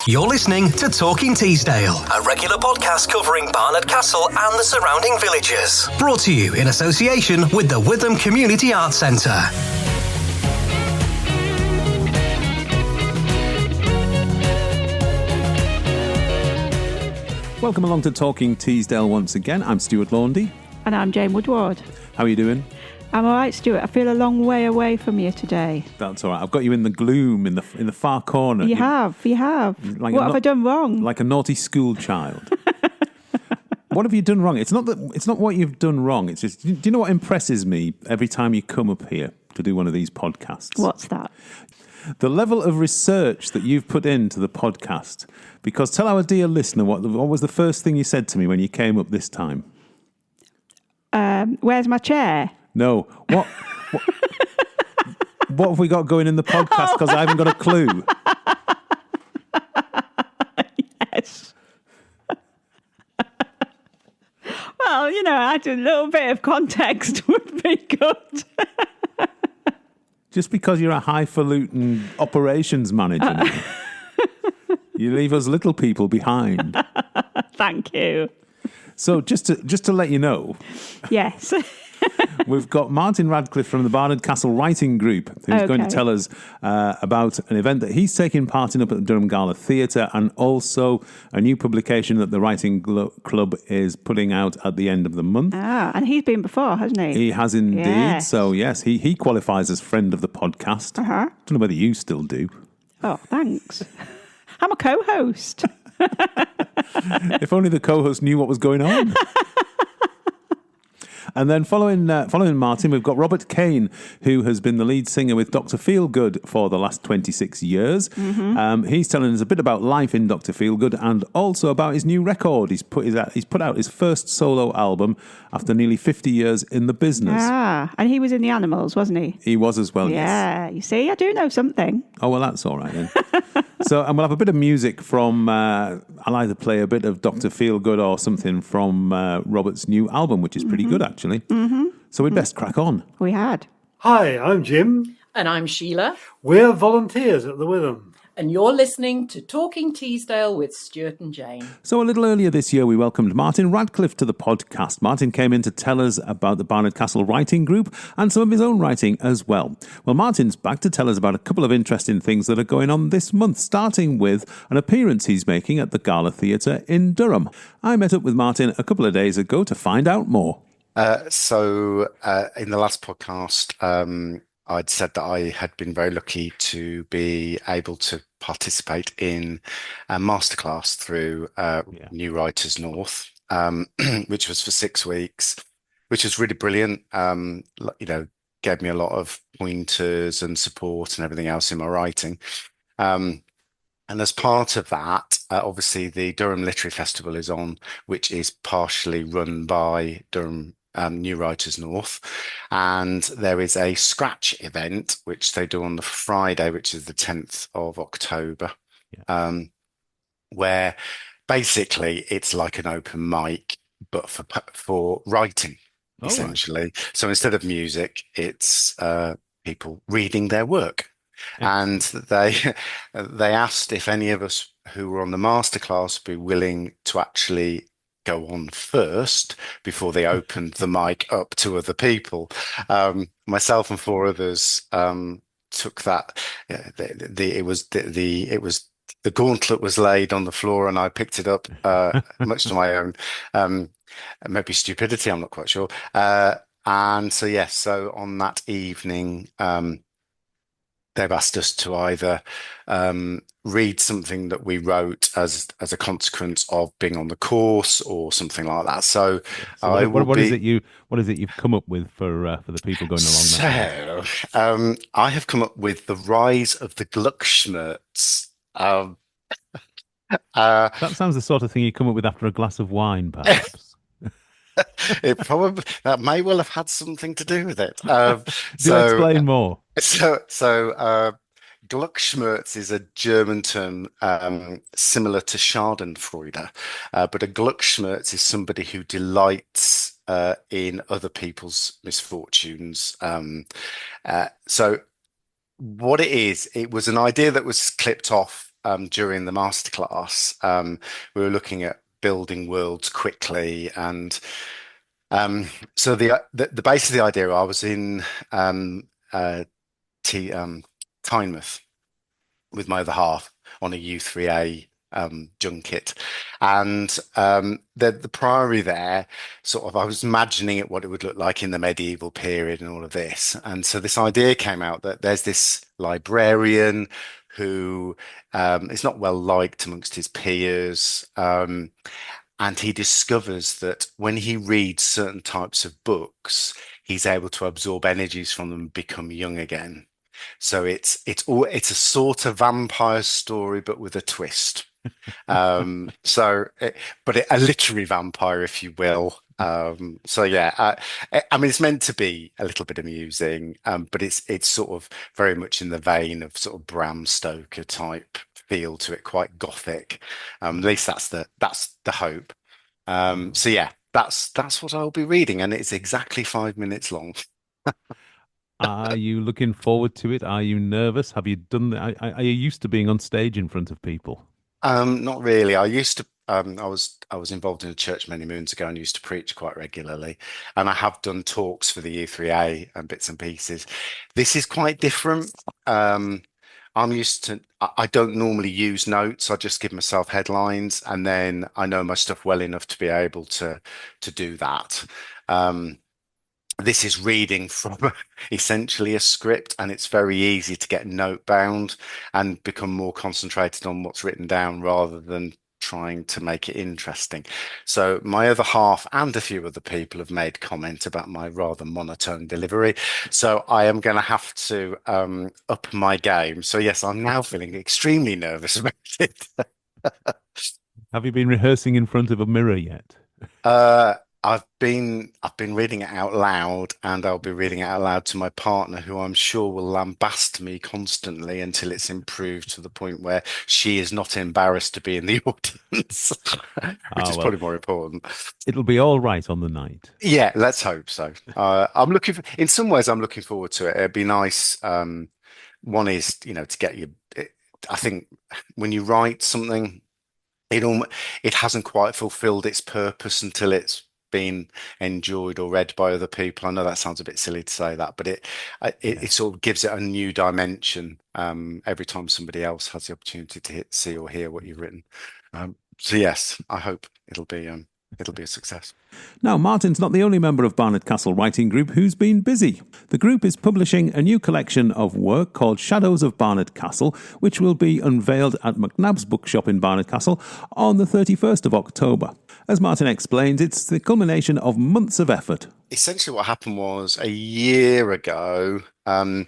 You're listening to Talking Teesdale, a regular podcast covering Barnard Castle and the surrounding villages. Brought to you in association with the Witham Community Arts Centre. Welcome along to Talking Teesdale once again. I'm Stuart Laundy. And I'm Jane Woodward. How are you doing? I'm all right, Stuart. I feel a long way away from you today. That's all right. I've got you in the gloom, in the far corner. You have. Like what have I done wrong? Like a naughty school child. What have you done wrong? It's not what you've done wrong. It's just, do you know what impresses me every time you come up here to do one of these podcasts? What's that? The level of research that you've put into the podcast. Because tell our dear listener, what was the first thing you said to me when you came up this time? Where's my chair? No. What have we got going in the podcast? Because I haven't got a clue. Yes. Well, a little bit of context would be good. Just because you're a highfalutin operations manager now, you leave us little people behind. Thank you. So just to let you know. Yes. We've got Martyn Radcliffe from the Barnard Castle Writing Group, who's going to tell us about an event that he's taking part in up at the Durham Gala Theatre, and also a new publication that the Writing Club is putting out at the end of the month. And he's been before, hasn't he? He has indeed. Yes. So, yes, he qualifies as friend of the podcast. Uh-huh. Don't know whether you still do. Oh, thanks. I'm a co-host. If only the co-host knew what was going on. And then following Martyn, we've got Robert Kane, who has been the lead singer with Dr Feelgood for the last 26 years. Mm-hmm. He's telling us a bit about life in Dr Feelgood and also about his new record. He's put out his first solo album after nearly 50 years in the business. And he was in The Animals, wasn't he? He was as well, yes. Yeah, you see, I do know something. Oh, well, that's all right then. And we'll have a bit of music from, I'll either play a bit of Dr Feelgood or something from Robert's new album, which is pretty good, actually. Mm-hmm. So we'd best crack on. We had. Hi, I'm Jim. And I'm Sheila. We're volunteers at the Witham. And you're listening to Talking Teesdale with Stuart and Jane. So a little earlier this year, we welcomed Martyn Radcliffe to the podcast. Martyn came in to tell us about the Barnard Castle Writing Group and some of his own writing as well. Well, Martyn's back to tell us about a couple of interesting things that are going on this month, starting with an appearance he's making at the Gala Theatre in Durham. I met up with Martyn a couple of days ago to find out more. So in the last podcast, I'd said that I had been very lucky to be able to participate in a masterclass through New Writers North, which was for 6 weeks, which was really brilliant. Gave me a lot of pointers and support and everything else in my writing. And as part of that, obviously the Durham Literary Festival is on, which is partially run by Durham New Writers North, and there is a scratch event which they do on the Friday, which is the 10th of October, where basically it's like an open mic but for writing, essentially. Right. So instead of music, it's people reading their work. And they asked if any of us who were on the masterclass would be willing to actually go on first before they opened the mic up to other people. Myself and 4 others took that. The gauntlet was laid on the floor, and I picked it up, much to my own maybe stupidity. I'm not quite sure. And so yes, so on that evening, they've asked us to either read something that we wrote as a consequence of being on the course or something like that. So what is it you've come up with for the people going along? So I have come up with The Rise of the Gluckschmerz. That sounds the sort of thing you come up with after a glass of wine, perhaps. That may well have had something to do with it. Explain more. So Gluckschmerz is a German term similar to Schadenfreude, but a Gluckschmerz is somebody who delights in other people's misfortunes. So what it is, it was an idea that was clipped off during the masterclass, we were looking at building worlds quickly, and so the base of the idea, I was in uh, Tynemouth with my other half on a U3A junket, and the priory there, sort of, I was imagining what it would look like in the medieval period and all of this, and so this idea came out that there's this librarian who is not well liked amongst his peers. And he discovers that when he reads certain types of books, he's able to absorb energies from them and become young again. So it's a sort of vampire story, but with a twist. A literary vampire, if you will. So yeah, I mean, it's meant to be a little bit amusing, but it's sort of very much in the vein of sort of Bram Stoker type feel to it, quite gothic. At least that's the hope. So yeah, that's what I'll be reading, and it's exactly 5 minutes long. Are you looking forward to it? Are you nervous? Have you done that? Are you used to being on stage in front of people? Not really. I used to. I was involved in a church many moons ago and used to preach quite regularly, and I have done talks for the U3A and bits and pieces. This is quite different. I'm used to. I don't normally use notes. I just give myself headlines, and then I know my stuff well enough to be able to do that. This is reading from essentially a script, and it's very easy to get note bound and become more concentrated on what's written down rather than trying to make it interesting. So my other half and a few other people have made comment about my rather monotone delivery. So I am going to have to up my game. So yes, I'm now feeling extremely nervous about it. Have you been rehearsing in front of a mirror yet? I've been reading it out loud, and I'll be reading it out loud to my partner, who I'm sure will lambast me constantly until it's improved to the point where she is not embarrassed to be in the audience, which is probably more important. It'll be all right on the night. Yeah, let's hope so. In some ways, I'm looking forward to it. It'd be nice. One is, to get you. I think when you write something, it hasn't quite fulfilled its purpose until it's been enjoyed or read by other people. I know that sounds a bit silly to say that, but it sort of gives it a new dimension every time somebody else has the opportunity to see or hear what you've written. So yes, I hope it'll be a success. Now, Martyn's not the only member of Barnard Castle Writing Group who's been busy. The group is publishing a new collection of work called Shadows of Barnard Castle, which will be unveiled at McNabb's bookshop in Barnard Castle on the 31st of October. As Martyn explains, it's the culmination of months of effort. Essentially what happened was, a year ago, I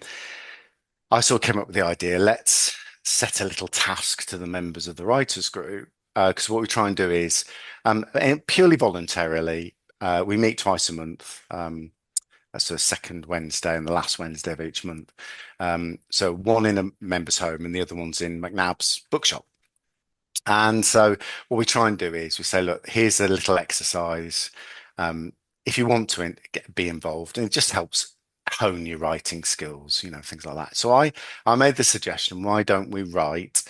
sort of came up with the idea, let's set a little task to the members of the writers group. Because what we try and do is, purely voluntarily, we meet twice a month. That's the second Wednesday and the last Wednesday of each month. So one in a member's home and the other one's in McNabb's bookshop. And so what we try and do is we say, look, here's a little exercise. If you want to be involved, and it just helps hone your writing skills, things like that. So I made the suggestion, why don't we write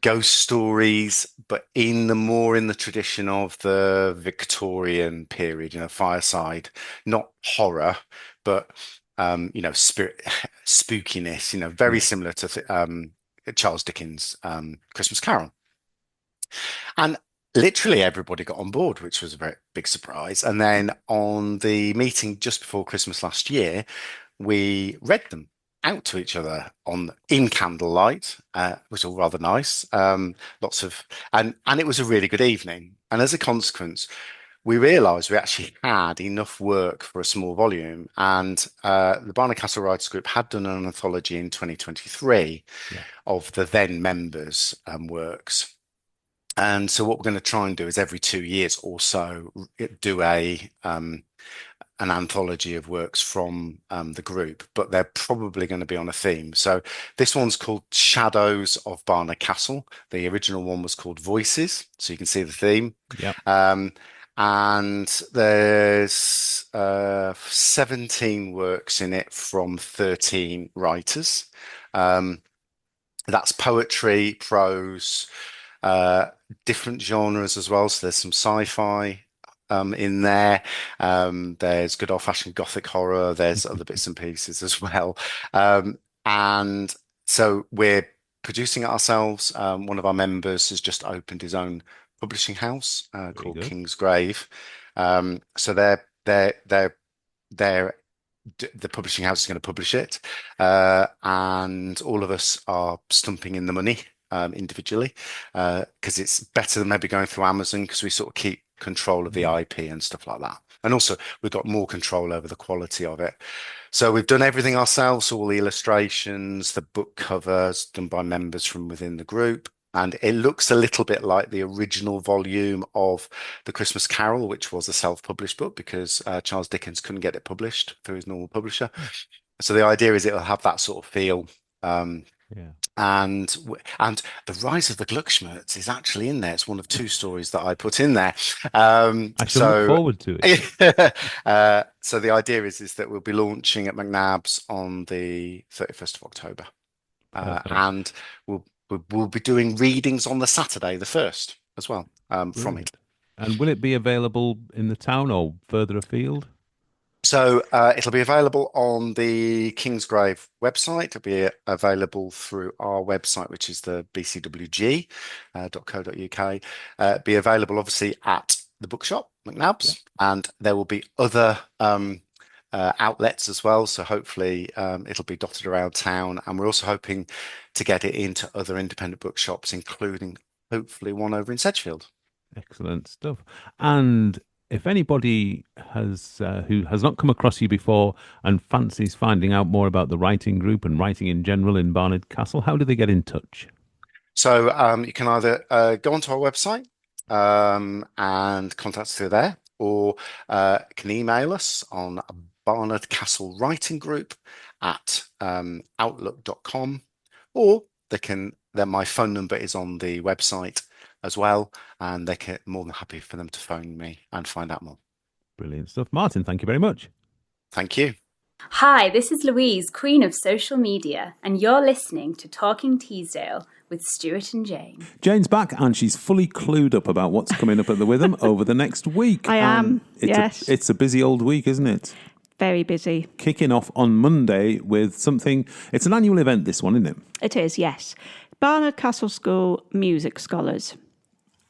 ghost stories, but in the tradition of the Victorian period, fireside, not horror, but spirit spookiness, very similar to Charles Dickens' Christmas Carol. And literally everybody got on board, which was a very big surprise. And then on the meeting just before Christmas last year, we read them out to each other in candlelight, which was all rather nice. And it was a really good evening. And as a consequence, we realised we actually had enough work for a small volume. And the Barnard Castle Writers Group had done an anthology in 2023 of the then members' works. And so what we're going to try and do is every 2 years or so do an anthology of works from the group, but they're probably going to be on a theme. So this one's called Shadows of Barnard Castle. The original one was called Voices, so you can see the theme. Yep. And there's 17 works in it from 13 writers. That's poetry, prose, different genres as well. So there's some sci-fi in there. There's good old-fashioned gothic horror. There's other bits and pieces as well. And so we're producing it ourselves. One of our members has just opened his own publishing house called good. King's Grave. So they're the publishing house is going to publish it, and all of us are stumping in the money individually, because it's better than maybe going through Amazon, because we sort of keep control of the IP and stuff like that. And also we've got more control over the quality of it. So we've done everything ourselves, all the illustrations, the book covers done by members from within the group. And it looks a little bit like the original volume of The Christmas Carol, which was a self-published book because Charles Dickens couldn't get it published through his normal publisher. So the idea is it'll have that sort of feel. And The Rise of the Gluckschmerz is actually in there. It's one of two stories that I put in there. I shall look forward to it. So the idea is that we'll be launching at McNabb's on the 31st of October. And we'll be doing readings on the Saturday, the 1st, as well, from it. And will it be available in the town or further afield? So it'll be available on the Kingsgrave website. It'll be available through our website, which is the bcwg.co.uk. Be available, obviously, at the bookshop, McNabb's, and there will be other outlets as well. So hopefully it'll be dotted around town. And we're also hoping to get it into other independent bookshops, including hopefully one over in Sedgefield. Excellent stuff. And if anybody has who has not come across you before and fancies finding out more about the writing group and writing in general in Barnard Castle, how do they get in touch? So you can either go onto our website and contact us through there, or can email us on Barnard Castle Writing Group at outlook.com, or my phone number is on the website as well, and they're more than happy for them to phone me and find out more. Brilliant stuff. Martyn, thank you very much. Thank you. Hi, this is Louise, Queen of Social Media, and you're listening to Talking Teesdale with Stuart and Jane. Jane's back, and she's fully clued up about what's coming up at the Witham over the next week. I am, yes. It's a busy old week, isn't it? Very busy. Kicking off on Monday with something. It's an annual event, this one, isn't it? It is, yes. Barnard Castle School Music Scholars.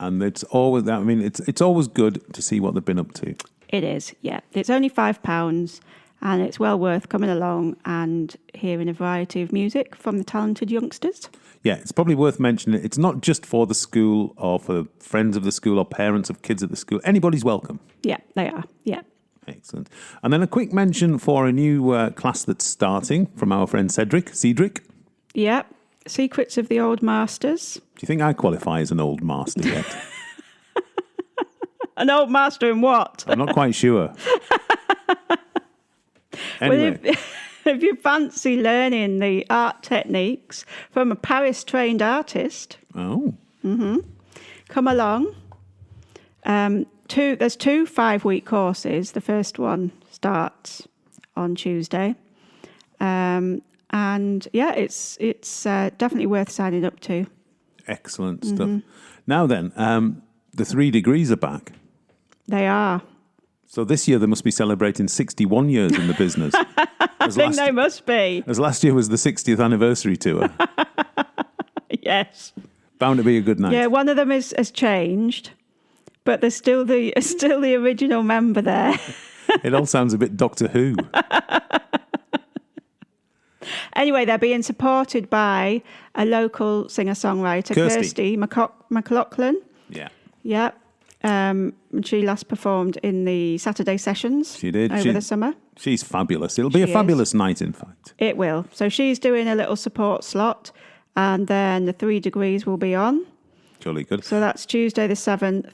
And it's always that. I mean, it's always good to see what they've been up to. It is, yeah. It's only £5, and it's well worth coming along and hearing a variety of music from the talented youngsters. Yeah, it's probably worth mentioning. It's not just for the school or for friends of the school or parents of kids at the school. Anybody's welcome. Yeah, they are. Yeah. Excellent. And then a quick mention for a new class that's starting from our friend Cedric. Yeah. Secrets of the Old Masters. Do you think I qualify as an old master yet? An old master in what? I'm not quite sure. Anyway. Well, if you fancy learning the art techniques from a Paris-trained artist, come along. There's two 5-week courses. The first one starts on Tuesday. And yeah, it's definitely worth signing up to. Excellent stuff. Now then, the 3 degrees are back. They are. So this year they must be celebrating 61 years in the business. I think they must be. As last year was the 60th anniversary tour. Yes. Bound to be a good night. Yeah, one of them has changed, but there's still the original member there. It all sounds a bit Doctor Who. Anyway, they're being supported by a local singer-songwriter, Kirsty McLaughlin. Yeah. Yeah. She last performed in the Saturday sessions. She did. Over the summer. She's fabulous. It'll be a fabulous night, in fact. It will. So she's doing a little support slot, and then the 3 degrees will be on. Jolly good. So that's Tuesday the 7th.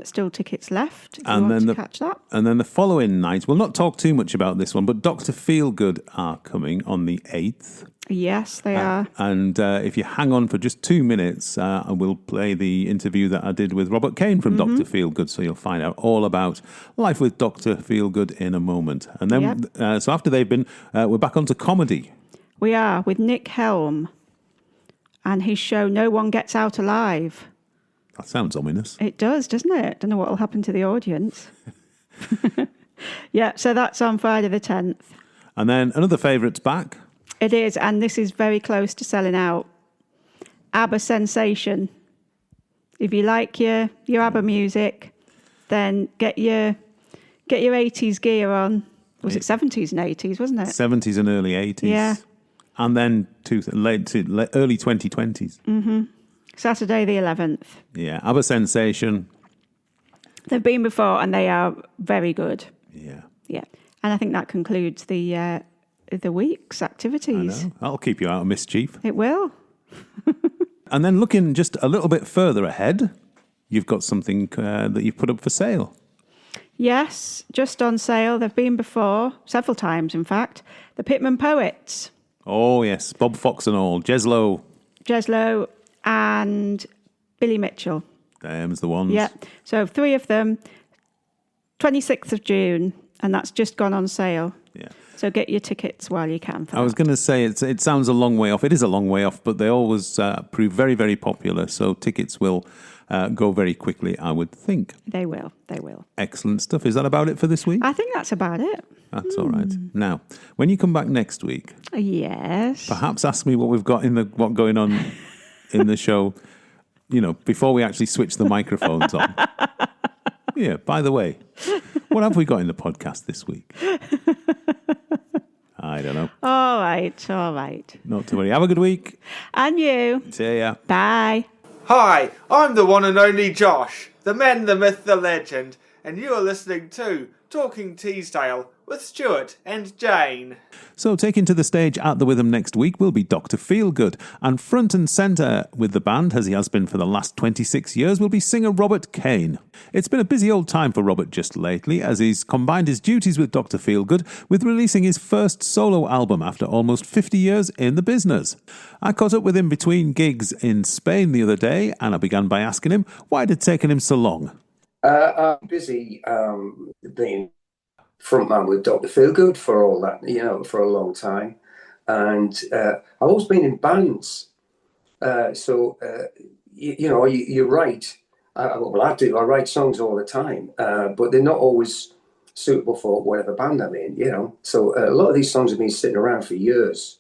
Still tickets left if you want to catch that. And then the following night, we'll not talk too much about this one, but Dr Feelgood are coming on the 8th. Yes, they are. And if you hang on for just 2 minutes, I will play the interview that I did with Robert Kane from Dr Feelgood, so you'll find out all about life with Dr Feelgood in a moment. And then, so after they've been, we're back onto comedy. We are, with Nick Helm. and his show No One Gets Out Alive. That sounds ominous. It does, doesn't it? Don't know what will happen to the audience. Yeah, so that's on Friday the 10th. And then another favourite's back. It is, and this is very close to selling out. ABBA Sensation. If you like your ABBA music, then get your 80s gear on. Was it 70s and 80s, wasn't it? 70s and early 80s. Yeah. And then early 2020s. Mm-hmm. Saturday the 11th. Yeah, ABBA Sensation. They've been before and they are very good. Yeah. Yeah. And I think that concludes the week's activities. I know. That'll keep you out of mischief. It will. And then looking just a little bit further ahead, you've got something that you've put up for sale. Yes, just on sale. They've been before, several times in fact. The Pitman Poets. Oh, yes. Bob Fox and all. Jeslo And Billy Mitchell. Them's the ones. Yeah. So 3 of them, 26th of June, and that's just gone on sale. Yeah. So get your tickets while you can. I was going to say, it sounds a long way off. It is a long way off, but they always prove very, very popular. So tickets will go very quickly, I would think. They will. Excellent stuff. Is that about it for this week? I think that's about it. That's all right. Now, when you come back next week, yes, perhaps ask me what we've got what going on in the show, before we actually switch the microphones on. Yeah, by the way, what have we got in the podcast this week? I don't know. All right. Not to worry. Have a good week. And you. See ya. Bye. Hi, I'm the one and only Josh, the man, the myth, the legend, and you are listening to Talking Teesdale with Stuart and Jane. So taking to the stage at the Witham next week will be Dr Feelgood, and front and centre with the band, as he has been for the last 26 years, will be singer Robert Kane. It's been a busy old time for Robert just lately, as he's combined his duties with Dr Feelgood with releasing his first solo album after almost 50 years in the business. I caught up with him between gigs in Spain the other day, and I began by asking him why it had taken him so long. I'm busy being frontman with Dr Feelgood for all that, for a long time. And I've always been in bands. You write. I do. I write songs all the time, but they're not always suitable for whatever band I'm in, So a lot of these songs have been sitting around for years.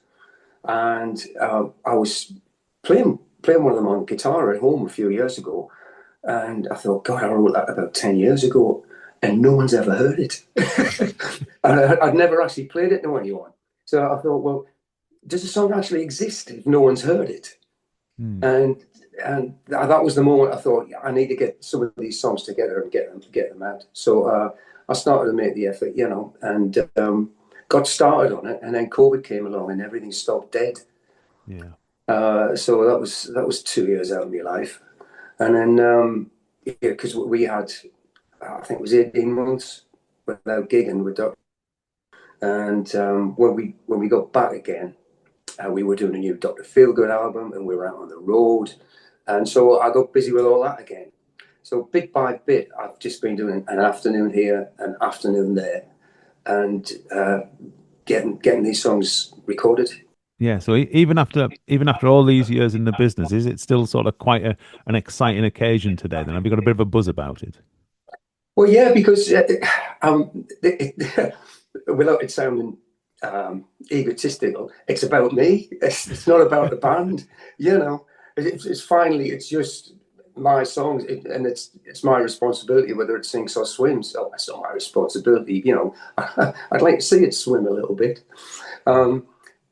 And I was playing one of them on guitar at home a few years ago. And I thought, God, I wrote that about 10 years ago, and no one's ever heard it. And I'd never actually played it to anyone. So I thought, well, does the song actually exist if no one's heard it? And that was the moment I thought, I need to get some of these songs together and get them out. So I started to make the effort, and got started on it. And then COVID came along and everything stopped dead. Yeah. So that was 2 years out of my life. And then, because we had, I think it was 18 months without gigging with Dr. And when we got back again, we were doing a new Dr. Feelgood album, and we were out on the road. And so I got busy with all that again. So bit by bit, I've just been doing an afternoon here, an afternoon there, and getting these songs recorded. Yeah, so even after all these years in the business, is it still sort of quite an exciting occasion today? Then have you got a bit of a buzz about it? Well, yeah, because without it sounding egotistical, it's about me. It's not about the band. It's just my songs, and it's my responsibility whether it sinks or swims. So that's not my responsibility. I'd like to see it swim a little bit.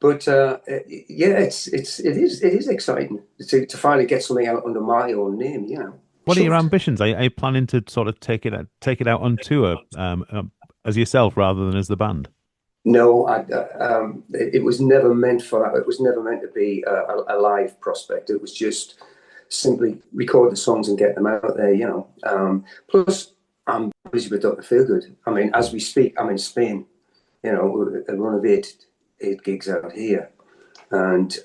But it is exciting to finally get something out under my own name. What are your ambitions? Are you planning to sort of take it out on tour as yourself rather than as the band? No, it was never meant for that. It was never meant to be a live prospect. It was just simply record the songs and get them out there. Plus, I'm busy with Dr. Feelgood. I mean, as we speak, I'm in Spain. A run of eight gigs out here, and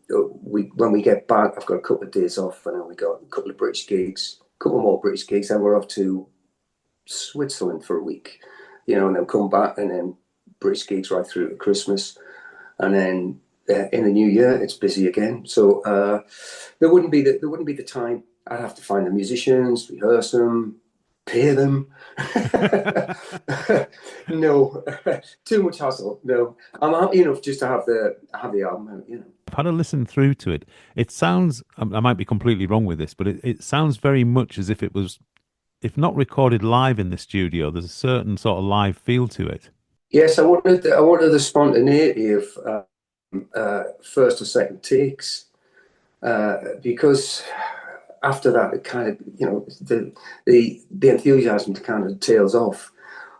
when we get back, I've got a couple of days off, and then we got a couple of British gigs, a couple more British gigs, and we're off to Switzerland for a week, and then come back, and then British gigs right through to Christmas, and then in the new year, it's busy again. So there wouldn't be the time. I'd have to find the musicians, rehearse them, pay them. No, too much hassle. No, I'm happy enough just to have the album. I've had a listen through to it. It sounds, I might be completely wrong with this, but it sounds very much as if it was, if not recorded live in the studio, there's a certain sort of live feel to it. Yes, I wanted the spontaneity of first or second takes, because after that it kind of, the enthusiasm kind of tails off.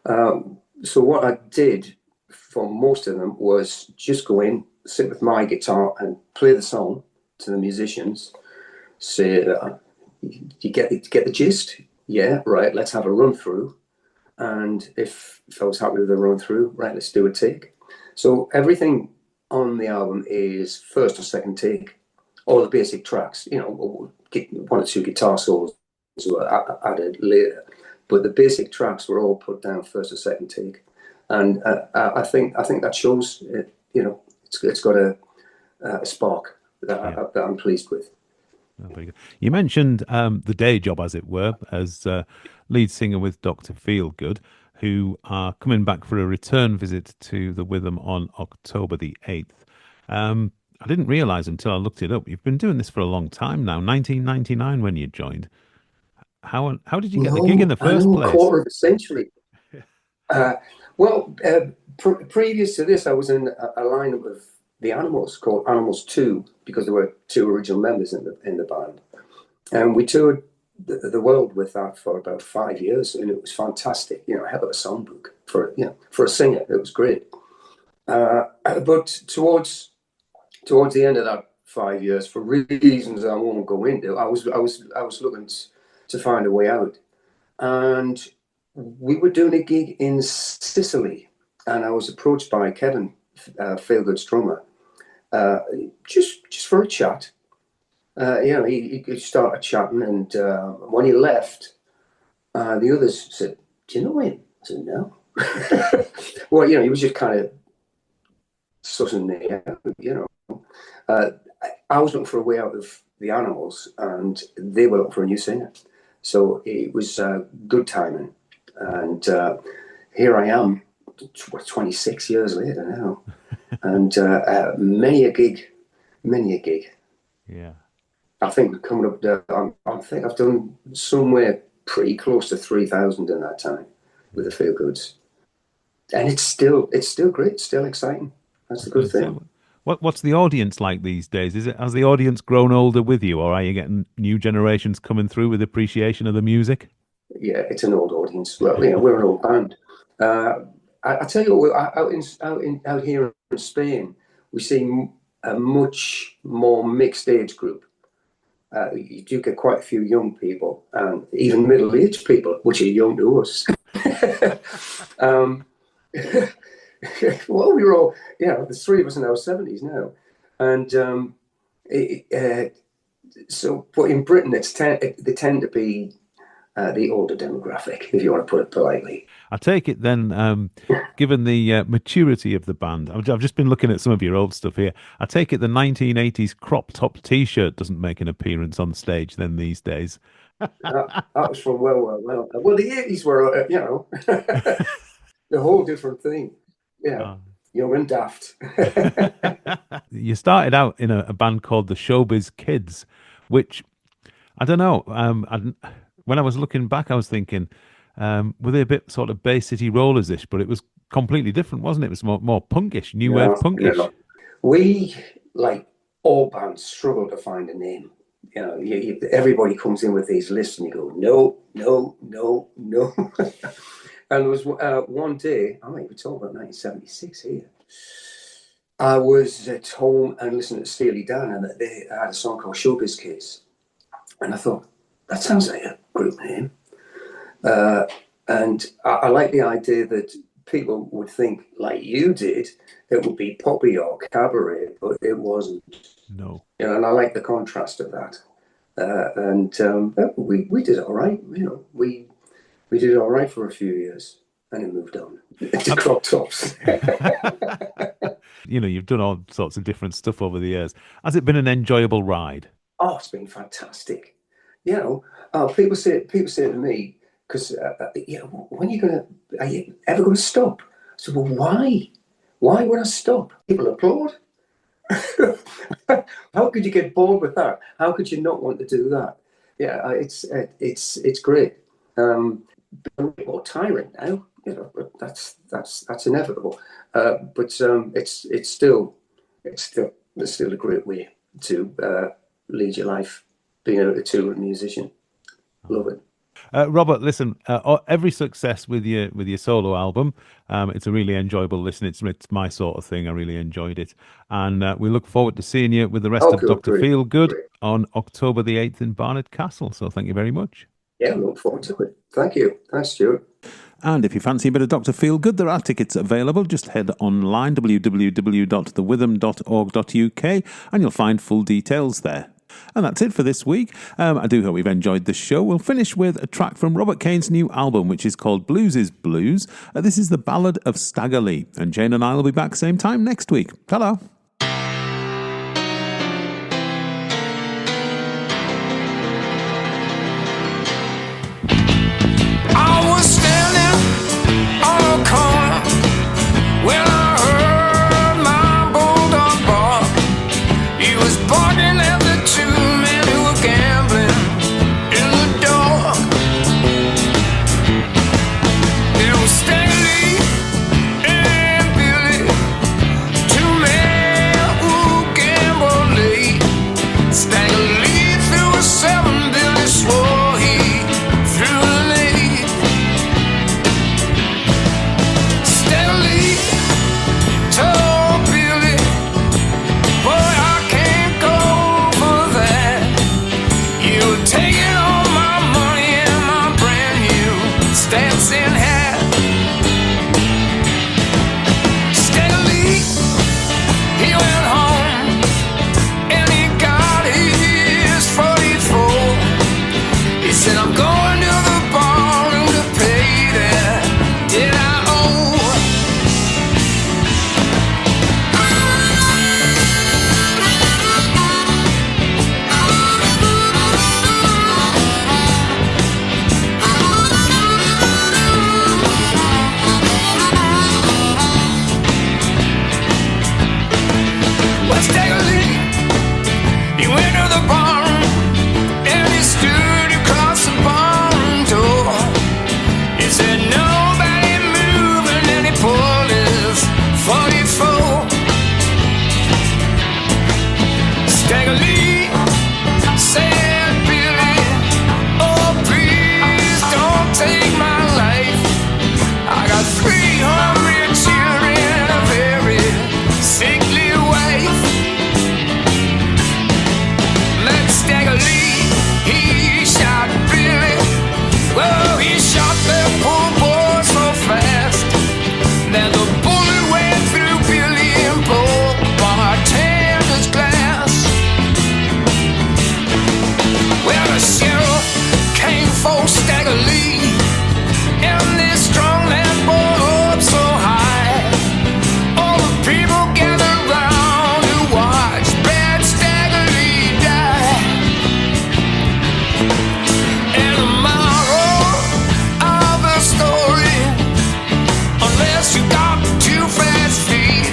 So what I did for most of them was just go in, sit with my guitar and play the song to the musicians, say, you get the gist? Yeah, right, let's have a run through. And if I was happy with the run through, right, let's do a take. So everything on the album is first or second take, all the basic tracks, one or two guitar solos were added later, but the basic tracks were all put down first or second take. And I think that shows, it's got a spark that I'm pleased with. Oh, very good. You mentioned the day job, as it were, as lead singer with Dr Feelgood, who are coming back for a return visit to the Witham on October the 8th. I didn't realise until I looked it up. You've been doing this for a long time now, 1999 when you joined. How did you get the gig in the first place? A quarter of a century. Previous to this, I was in a lineup of the Animals called Animals 2, because there were two original members in the band. And we toured the world with that for about 5 years, and it was fantastic. Hell of a songbook for a singer. It was great. But towards the end of that 5 years, for reasons I won't go into, I was looking to find a way out, and we were doing a gig in Sicily, and I was approached by Kevin, Feelgood's drummer, just for a chat. He started chatting, and when he left, the others said, "Do you know him?" I said, "No." Well, he was just kind of sussing me out, I was looking for a way out of the Animals, and they were looking for a new singer. So it was good timing. And here I am, 26 years later now. And many a gig. Yeah. I think we're coming up there. I think I've done somewhere pretty close to 3,000 in that time with the Feelgoods. And it's still great, still exciting. That's the good thing. What's the audience like these days? Has the audience grown older with you, or are you getting new generations coming through with appreciation of the music? Yeah, it's an old audience. Well, we're an old band. I tell you what, out here in Spain, we see a much more mixed age group. You do get quite a few young people, and even middle-aged people, which are young to us. Well, we were all, there's three of us in our 70s now. And but in Britain, they tend to be the older demographic, if you want to put it politely. I take it then, given the maturity of the band, I've just been looking at some of your old stuff here. I take it the 1980s crop top T-shirt doesn't make an appearance on stage then these days. That was from well. Well, the 80s were, a whole different thing. Yeah, young and daft. You started out in a band called the Showbiz Kids, which, I don't know, when I was looking back, I was thinking, were they a bit sort of Bay City Rollers-ish, but it was completely different, wasn't it? It was more punkish, new wave punkish. Yeah. We, like all bands, struggle to find a name. Everybody comes in with these lists and you go, no. And there was one day, I mean, we're talking about 1976 here. I was at home and listening to Steely Dan, and they had a song called Showbiz Kids. And I thought, that sounds like a group name. And I like the idea that people would think, like you did, it would be poppy or cabaret, but it wasn't. No. And I like the contrast of that. We did all right. We did all right for a few years, and it moved on to crop tops. You know, you've done all sorts of different stuff over the years. Has it been an enjoyable ride? Oh, it's been fantastic. You know, people say to me, because when are you ever going to stop? I said, well, why? Why would I stop? People applaud. How could you get bored with that? How could you not want to do that? Yeah, it's great. A bit more tiring now, you know, but that's inevitable. But it's still a great way to lead your life, being a touring musician. Love it. Robert, listen, every success with your solo album. It's a really enjoyable listen. It's my sort of thing. I really enjoyed it. And we look forward to seeing you with the rest of Dr. Feelgood on October the 8th in Barnard Castle. So thank you very much. Yeah, I look forward to it. Thank you. Thanks, Stuart. And if you fancy a bit of Dr. Feelgood, there are tickets available. Just head online, www.thewitham.org.uk, and you'll find full details there. And that's it for this week. I do hope you've enjoyed the show. We'll finish with a track from Robert Kane's new album, which is called Blues is Blues. This is the Ballad of Staggerly. And Jane and I will be back same time next week. Ta-da! I was standing on a corner when I heard my bulldog bark. He was barking at the two men who were gambling in the dark. There was Stanley and Billy, two men who gambled late. Stanley threw a 7, Billy swore he threw an 8. Stanley told Billy, boy, I can't go for that. You're taking all my money and my brand new Stetson hat. Stanley, he went home and he got his 44. He said, I'm going to the barroom to pay that debt I owe. Well, Stanley, he went to the barroom and he stood across the barn door. He said, nobody moving, and he pulled his 44. Staggerly said, Billy, oh, please don't take my life. I got 300 children and a very sickly wife. That Staggerly, he shot Billy. Well, he shot that poor boy so fast that the bullet went through Billy and broke bartender's glass. Well, the sheriff came for Staggerly, and they strung that boy up so high. All the people gathered round to watch bad Staggerly die. And the moral of the story, unless you got 2 fast feet,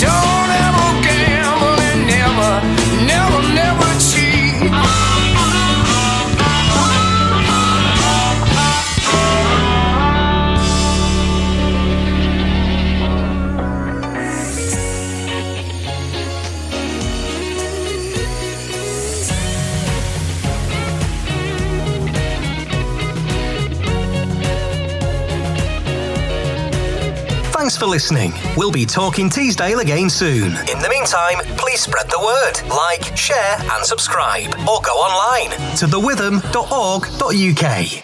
don't ever gamble and never, never, never cheat. Thanks for listening. We'll be talking Teesdale again soon. In the meantime, please spread the word, like, share and subscribe, or go online to thewitham.org.uk.